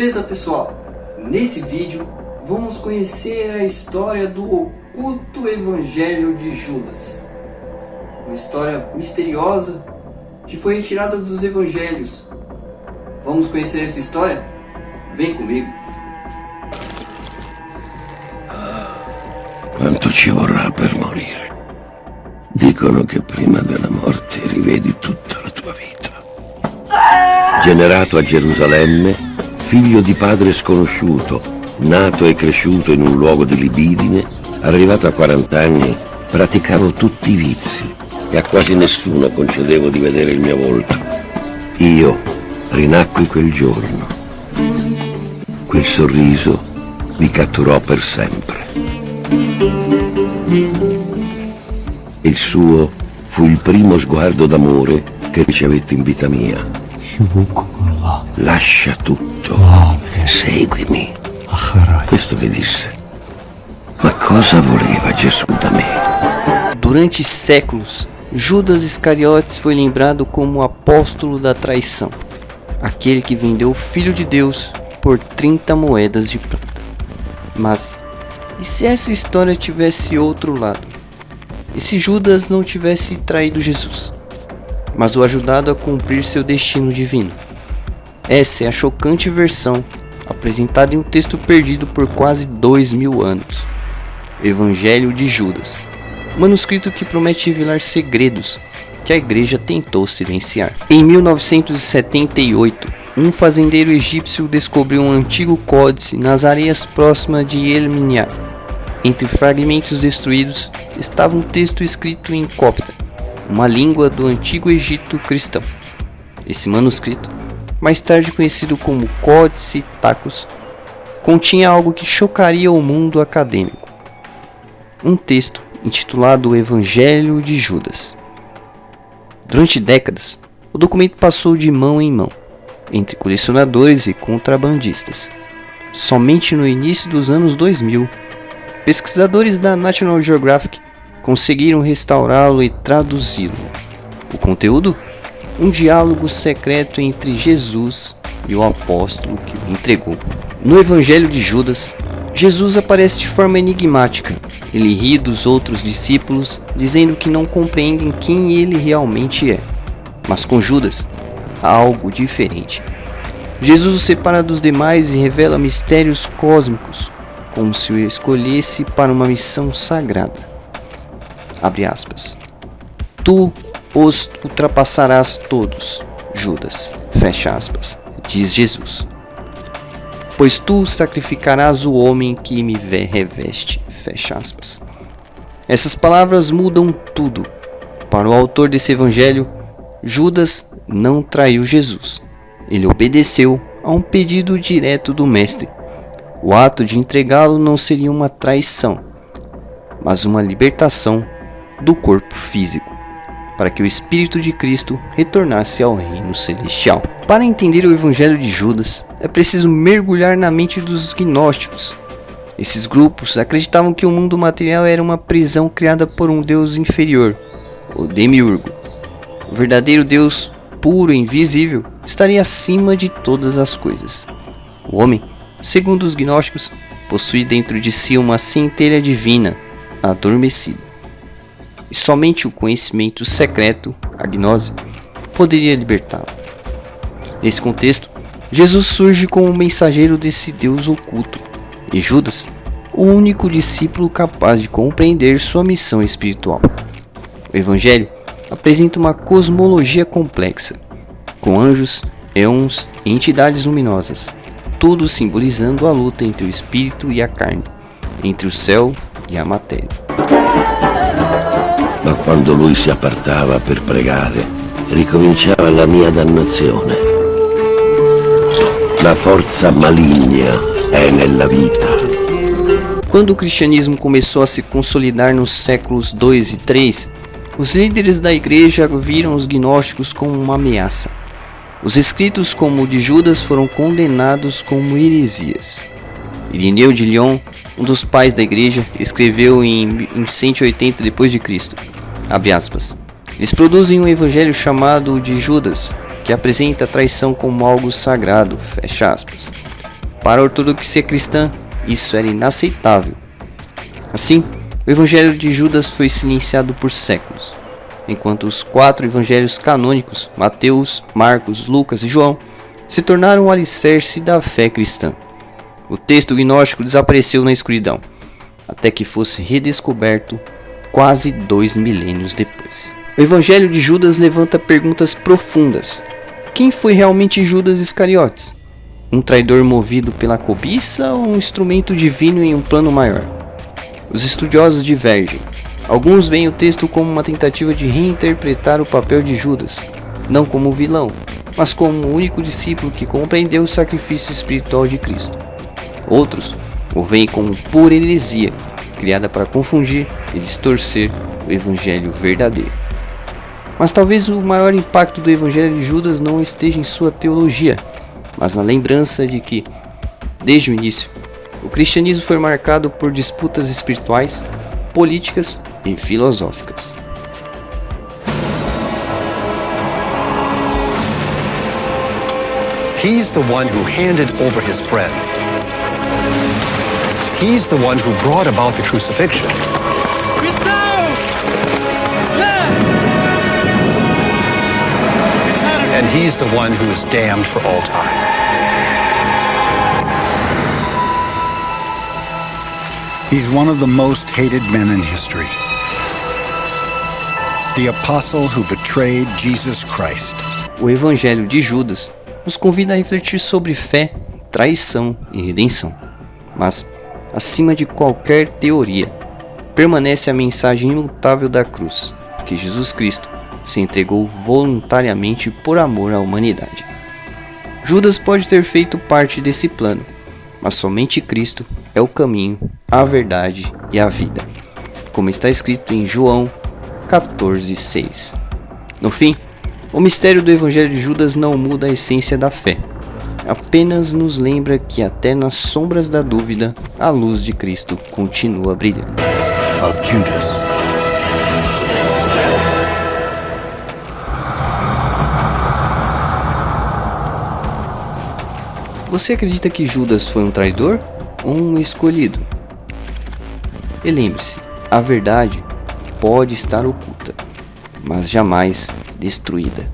Beleza, pessoal? Nesse vídeo vamos conhecer a história do oculto Evangelho de Judas. Uma história misteriosa que foi retirada dos Evangelhos. Vamos conhecer essa história? Vem comigo. Quanto ci vorrà per morire? Dicono che prima della morte rivedi tutta la tua vita. Generato a Gerusalemme, figlio di padre sconosciuto, nato e cresciuto in un luogo di libidine, arrivato a 40 anni praticavo tutti i vizi e a quasi nessuno concedevo di vedere il mio volto. Io rinacqui quel giorno. Quel sorriso mi catturò per sempre. Il suo fu il primo sguardo d'amore che ricevetti in vita mia. Lascia tutto, seguimi. Questo mi disse. Ma cosa voleva Gesù da me? Durante séculos, Judas Iscariotes foi lembrado como o apóstolo da traição, aquele que vendeu o Filho de Deus por 30 moedas de prata. Mas, e se essa história tivesse outro lado? E se Judas não tivesse traído Jesus, mas o ajudado a cumprir seu destino divino? Essa é a chocante versão apresentada em um texto perdido por quase 2000 anos. O Evangelho de Judas, manuscrito que promete revelar segredos que a igreja tentou silenciar. Em 1978, um fazendeiro egípcio descobriu um antigo códice nas areias próximas de El Minyar. Entre fragmentos destruídos estava um texto escrito em copta, uma língua do antigo Egito cristão. Esse manuscrito, mais tarde conhecido como Códice Tacus, continha algo que chocaria o mundo acadêmico. Um texto intitulado O Evangelho de Judas. Durante décadas, o documento passou de mão em mão, entre colecionadores e contrabandistas. Somente no início dos anos 2000, pesquisadores da National Geographic conseguiram restaurá-lo e traduzi-lo. O conteúdo? Um diálogo secreto entre Jesus e o apóstolo que o entregou. No Evangelho de Judas, Jesus aparece de forma enigmática. Ele ri dos outros discípulos, dizendo que não compreendem quem ele realmente é. Mas com Judas, há algo diferente. Jesus o separa dos demais e revela mistérios cósmicos, como se o escolhesse para uma missão sagrada. Abre aspas. Tu os ultrapassarás todos, Judas. Fecha aspas. Diz Jesus. Pois tu sacrificarás o homem que me reveste. Fecha aspas. Essas palavras mudam tudo. Para o autor desse evangelho, Judas não traiu Jesus. Ele obedeceu a um pedido direto do mestre. O ato de entregá-lo não seria uma traição, mas uma libertação do corpo físico, para que o Espírito de Cristo retornasse ao reino celestial. Para entender o Evangelho de Judas, é preciso mergulhar na mente dos gnósticos. Esses grupos acreditavam que o mundo material era uma prisão criada por um Deus inferior, o Demiurgo. O verdadeiro Deus, puro e invisível, estaria acima de todas as coisas. O homem, segundo os gnósticos, possui dentro de si uma centelha divina, adormecida. E somente o conhecimento secreto, a gnose, poderia libertá-lo. Nesse contexto, Jesus surge como o mensageiro desse Deus oculto, e Judas, o único discípulo capaz de compreender sua missão espiritual. O Evangelho apresenta uma cosmologia complexa, com anjos, éons e entidades luminosas, tudo simbolizando a luta entre o espírito e a carne, entre o céu e a matéria. Ma quando lui si appartava per pregare, ricominciava la mia dannazione. La forza maligna è nella vita. Quando o cristianismo começou a se consolidar nos séculos 2 e 3, os líderes da igreja viram os gnósticos como uma ameaça. Os escritos como o de Judas foram condenados como heresias. Irineu de Lyon, um dos pais da igreja, escreveu em 180 d.C., abre aspas, eles produzem um evangelho chamado de Judas, que apresenta a traição como algo sagrado, fecha aspas. Para a ortodoxia cristã, isso era inaceitável. Assim, o Evangelho de Judas foi silenciado por séculos, enquanto os 4 evangelhos canônicos, Mateus, Marcos, Lucas e João, se tornaram o alicerce da fé cristã. O texto gnóstico desapareceu na escuridão, até que fosse redescoberto quase 2 milênios depois. O Evangelho de Judas levanta perguntas profundas. Quem foi realmente Judas Iscariotes? Um traidor movido pela cobiça ou um instrumento divino em um plano maior? Os estudiosos divergem. Alguns veem o texto como uma tentativa de reinterpretar o papel de Judas, não como vilão, mas como o único discípulo que compreendeu o sacrifício espiritual de Cristo. Outros o veem como pura heresia, criada para confundir e distorcer o Evangelho verdadeiro. Mas talvez o maior impacto do Evangelho de Judas não esteja em sua teologia, mas na lembrança de que, desde o início, o cristianismo foi marcado por disputas espirituais, políticas e filosóficas. He's the one who handed over his friend. He's the one who brought about the crucifixion. And he's the one who is damned for all time. He's one of the most hated men in history. The apostle who betrayed Jesus Christ. O Evangelho de Judas nos convida a refletir sobre fé, traição e redenção. Mas, acima de qualquer teoria, permanece a mensagem imutável da cruz, que Jesus Cristo se entregou voluntariamente por amor à humanidade. Judas pode ter feito parte desse plano, mas somente Cristo é o caminho, a verdade e a vida, como está escrito em João 14,6. No fim, o mistério do Evangelho de Judas não muda a essência da fé, apenas nos lembra que até nas sombras da dúvida, a luz de Cristo continua brilhando. Of Judas. Você acredita que Judas foi um traidor ou um escolhido? E lembre-se, a verdade pode estar oculta, mas jamais destruída.